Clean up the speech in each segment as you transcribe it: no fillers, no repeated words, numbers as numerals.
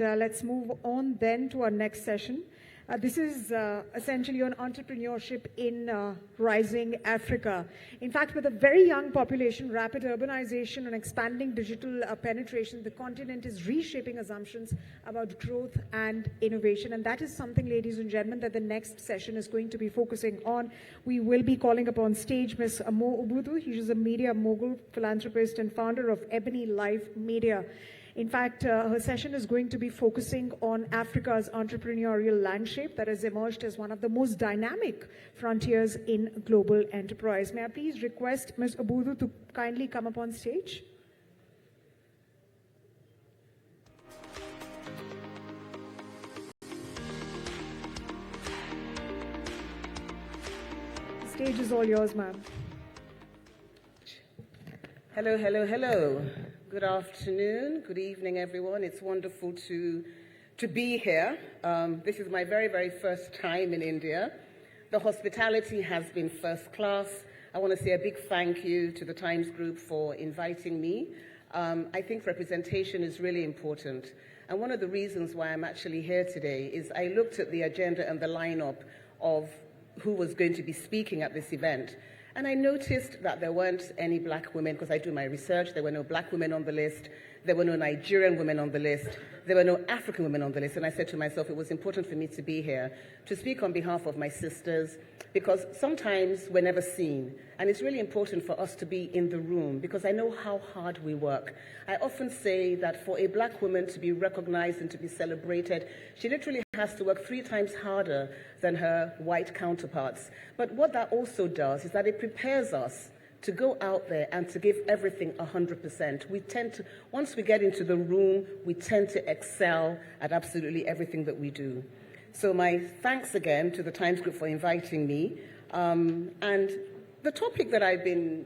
Let's move on then to our next session. This is essentially on entrepreneurship in rising Africa. In fact, with a very young population, rapid urbanization, and expanding digital penetration, the continent is reshaping assumptions about growth and innovation. And that is something, ladies and gentlemen, that the next session is going to be focusing on. We will be calling upon stage Ms. Abudu. She is a media mogul, philanthropist, and founder of EbonyLife Media. In fact, her session is going to be focusing on Africa's entrepreneurial landscape that has emerged as one of the most dynamic frontiers in global enterprise. May I please request Ms. Abudu to kindly come up on stage? The stage is all yours, ma'am. Hello, hello, hello. Good afternoon, good evening, everyone. It's wonderful to be here. This is my very, very first time in India. The hospitality has been first class. I want to say a big thank you to the Times Group for inviting me. I think representation is really important. And one of the reasons why I'm actually here today is I looked at the agenda and the lineup of who was going to be speaking at this event. And I noticed that there weren't any black women, because I do my research. There were no black women on the list. There were no Nigerian women on the list. There were no African women on the list. And I said to myself, it was important for me to be here to speak on behalf of my sisters, because sometimes we're never seen. And it's really important for us to be in the room, because I know how hard we work. I often say that for a black woman to be recognized and to be celebrated, she literally has to work 3 times harder than her white counterparts. But what that also does is that it prepares us to go out there and to give everything 100%. We tend to, once we get into the room, we tend to excel at absolutely everything that we do. So my thanks again to the Times Group for inviting me. And the topic that I've been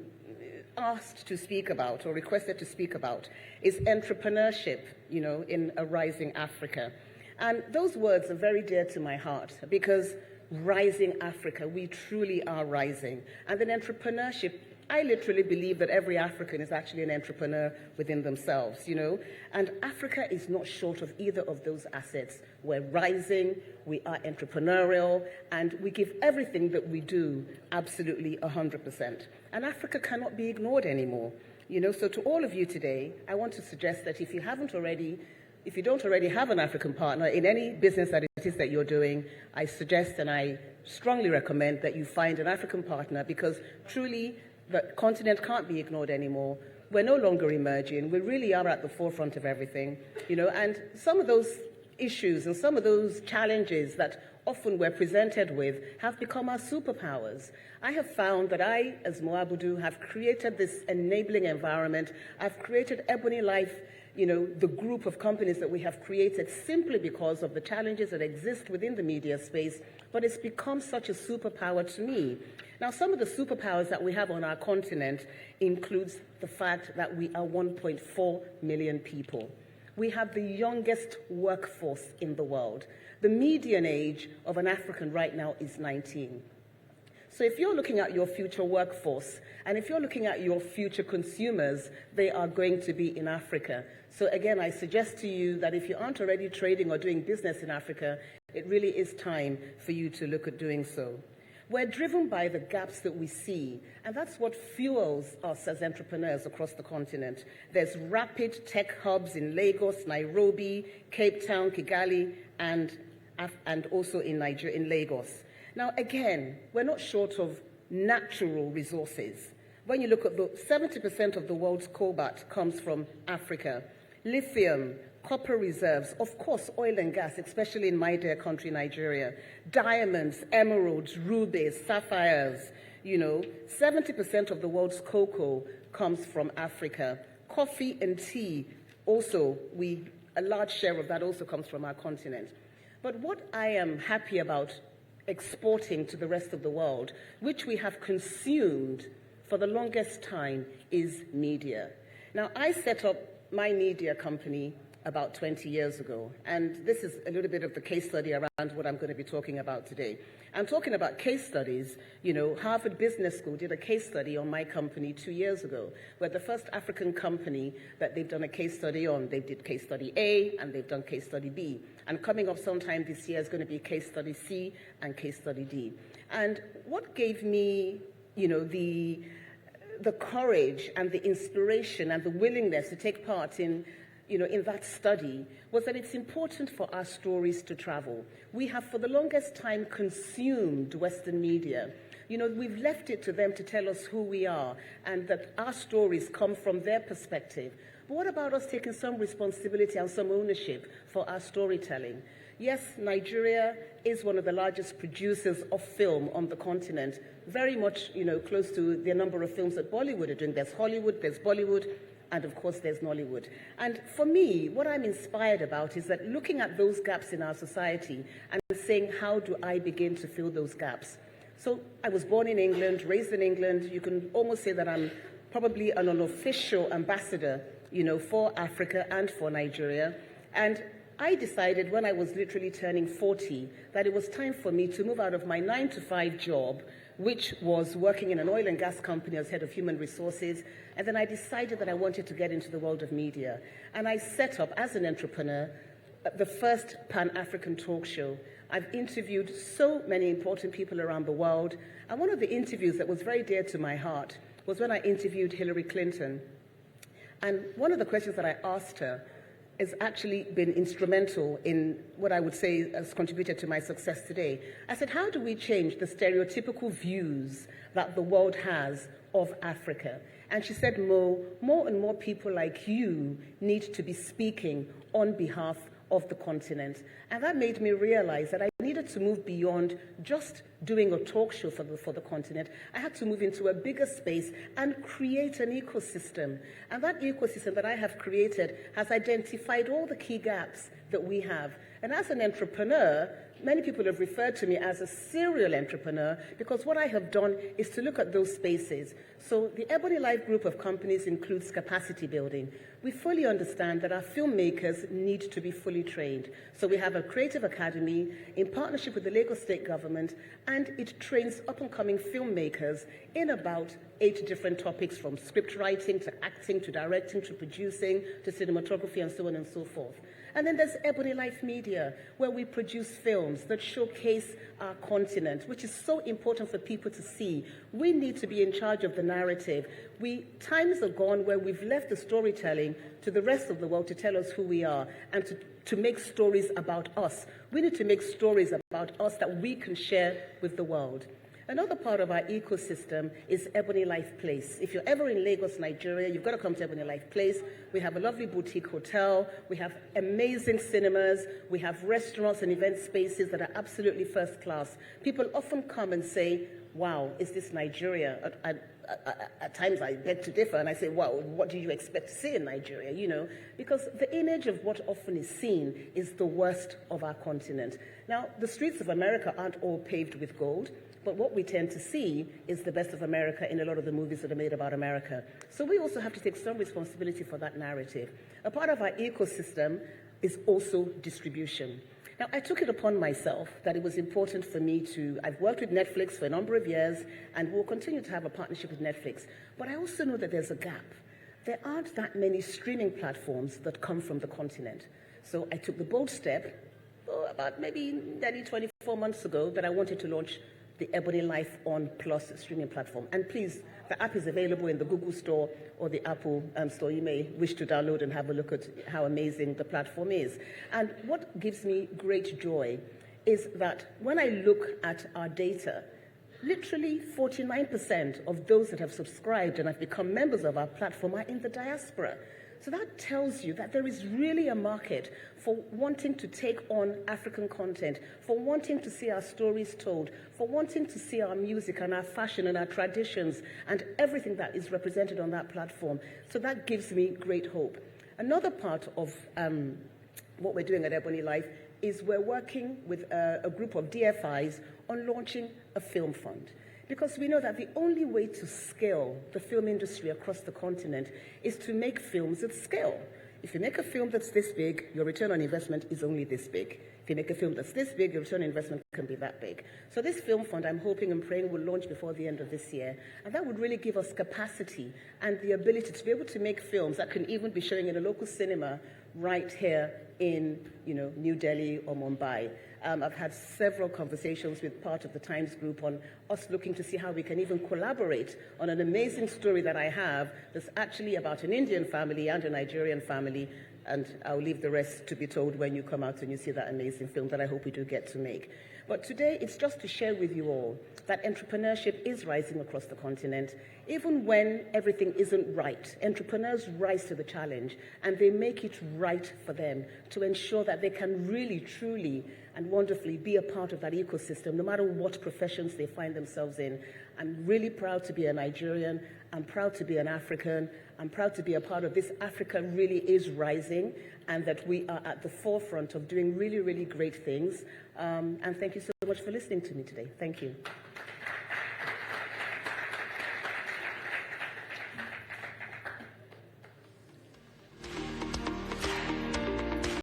asked to speak about or requested to speak about is entrepreneurship, in a rising Africa. And those words are very dear to my heart, because rising Africa, we truly are rising. And then entrepreneurship, I literally believe that every African is actually an entrepreneur within themselves, And Africa is not short of either of those assets. We're rising, we are entrepreneurial, and we give everything that we do absolutely 100%. And Africa cannot be ignored anymore, So to all of you today, I want to suggest that if you don't already have an African partner in any business that it is that you're doing, I suggest and I strongly recommend that you find an African partner, because truly the continent can't be ignored anymore. We're no longer emerging. We really are at the forefront of everything, and some of those issues and some of those challenges that often we're presented with have become our superpowers. I have found that I, as Abudu, have created this enabling environment. I've created EbonyLife, the group of companies that we have created simply because of the challenges that exist within the media space, but it's become such a superpower to me. Now, some of the superpowers that we have on our continent includes the fact that we are 1.4 million people. We have the youngest workforce in the world. The median age of an African right now is 19. So if you're looking at your future workforce, and if you're looking at your future consumers, they are going to be in Africa. So again, I suggest to you that if you aren't already trading or doing business in Africa, it really is time for you to look at doing so. We're driven by the gaps that we see, and that's what fuels us as entrepreneurs across the continent. There's rapid tech hubs in Lagos, Nairobi, Cape Town, Kigali, and also in Nigeria, in Lagos. Now, again, we're not short of natural resources. When you look at 70% of the world's cobalt comes from Africa. Lithium, copper reserves, of course, oil and gas, especially in my dear country, Nigeria. Diamonds, emeralds, rubies, sapphires, 70% of the world's cocoa comes from Africa. Coffee and tea, also, a large share of that also comes from our continent. But what I am happy about exporting to the rest of the world, which we have consumed for the longest time, is media. Now, I set up my media company about 20 years ago. And this is a little bit of the case study around what I'm going to be talking about today. I'm talking about case studies. You know, Harvard Business School did a case study on my company 2 years ago. We're the first African company that they've done a case study on. They did case study A and they've done case study B. And coming up sometime this year is going to be case study C and case study D. And what gave me, you know, the courage and the inspiration and the willingness to take part in, you know, in that study was that it's important for our stories to travel. We have for the longest time consumed Western media. You know, we've left it to them to tell us who we are and that our stories come from their perspective. But what about us taking some responsibility and some ownership for our storytelling? Yes, Nigeria is one of the largest producers of film on the continent, very much, you know, close to the number of films that Bollywood are doing. There's Hollywood, there's Bollywood, and of course there's Nollywood. And for me, what I'm inspired about is that looking at those gaps in our society and saying, how do I begin to fill those gaps? So I was born in England, raised in England. You can almost say that I'm probably an unofficial ambassador, you know, for Africa and for Nigeria. And I decided when I was literally turning 40 that it was time for me to move out of my 9-to-5 job, which was working in an oil and gas company as head of human resources. And then I decided that I wanted to get into the world of media. And I set up, as an entrepreneur, the first Pan-African talk show. I've interviewed so many important people around the world. And one of the interviews that was very dear to my heart was when I interviewed Hillary Clinton. And one of the questions that I asked her has actually been instrumental in what I would say has contributed to my success today. I said, how do we change the stereotypical views that the world has of Africa? And she said, Mo, more and more people like you need to be speaking on behalf of the continent. And that made me realize that I needed to move beyond just doing a talk show for the continent. I had to move into a bigger space and create an ecosystem. And that ecosystem that I have created has identified all the key gaps that we have. And as an entrepreneur, many people have referred to me as a serial entrepreneur because what I have done is to look at those spaces. So the EbonyLife group of companies includes capacity building. We fully understand that our filmmakers need to be fully trained. So we have a creative academy in partnership with the Lagos State government, and it trains up-and-coming filmmakers in about 8 different topics, from script writing to acting to directing to producing to cinematography and so on and so forth. And then there's EbonyLife Media, where we produce films that showcase our continent, which is so important for people to see. We need to be in charge of the narrative. Times are gone where we've left the storytelling to the rest of the world to tell us who we are and to make stories about us. We need to make stories about us that we can share with the world. Another part of our ecosystem is EbonyLife Place. If you're ever in Lagos, Nigeria, you've got to come to EbonyLife Place. We have a lovely boutique hotel. We have amazing cinemas. We have restaurants and event spaces that are absolutely first class. People often come and say, wow, is this Nigeria? At times I beg to differ and I say, wow, what do you expect to see in Nigeria? You know, because the image of what often is seen is the worst of our continent. Now, the streets of America aren't all paved with gold. But what we tend to see is the best of America in a lot of the movies that are made about America. So we also have to take some responsibility for that narrative. A part of our ecosystem is also distribution. Now, I took it upon myself that it was important for me I've worked with Netflix for a number of years, and we'll continue to have a partnership with Netflix. But I also know that there's a gap. There aren't that many streaming platforms that come from the continent. So I took the bold step, about maybe nearly 24 months ago, that I wanted to launch the EbonyLife On Plus streaming platform. And please, the app is available in the Google Store or the Apple Store. You may wish to download and have a look at how amazing the platform is. And what gives me great joy is that when I look at our data, literally 49% of those that have subscribed and have become members of our platform are in the diaspora. So that tells you that there is really a market for wanting to take on African content, for wanting to see our stories told, for wanting to see our music and our fashion and our traditions and everything that is represented on that platform. So that gives me great hope. Another part of what we're doing at EbonyLife is we're working with a group of DFIs on launching a film fund. Because we know that the only way to scale the film industry across the continent is to make films at scale. if you make a film that's this big, your return on investment is only this big. If you make a film that's this big, your return on investment can be that big. So this film fund, I'm hoping and praying, will launch before the end of this year. And that would really give us capacity and the ability to be able to make films that can even be showing in a local cinema right here in, New Delhi or Mumbai. I've had several conversations with part of the Times Group on us looking to see how we can even collaborate on an amazing story that I have that's actually about an Indian family and a Nigerian family. And I'll leave the rest to be told when you come out and you see that amazing film that I hope we do get to make. But today, it's just to share with you all that entrepreneurship is rising across the continent. Even when everything isn't right, entrepreneurs rise to the challenge and they make it right for them to ensure that they can really, truly, and wonderfully be a part of that ecosystem, no matter what professions they find themselves in. I'm really proud to be a Nigerian. I'm proud to be an African. I'm proud to be a part of this. Africa really is rising, and that we are at the forefront of doing really, really great things. And thank you so much for listening to me today. Thank you.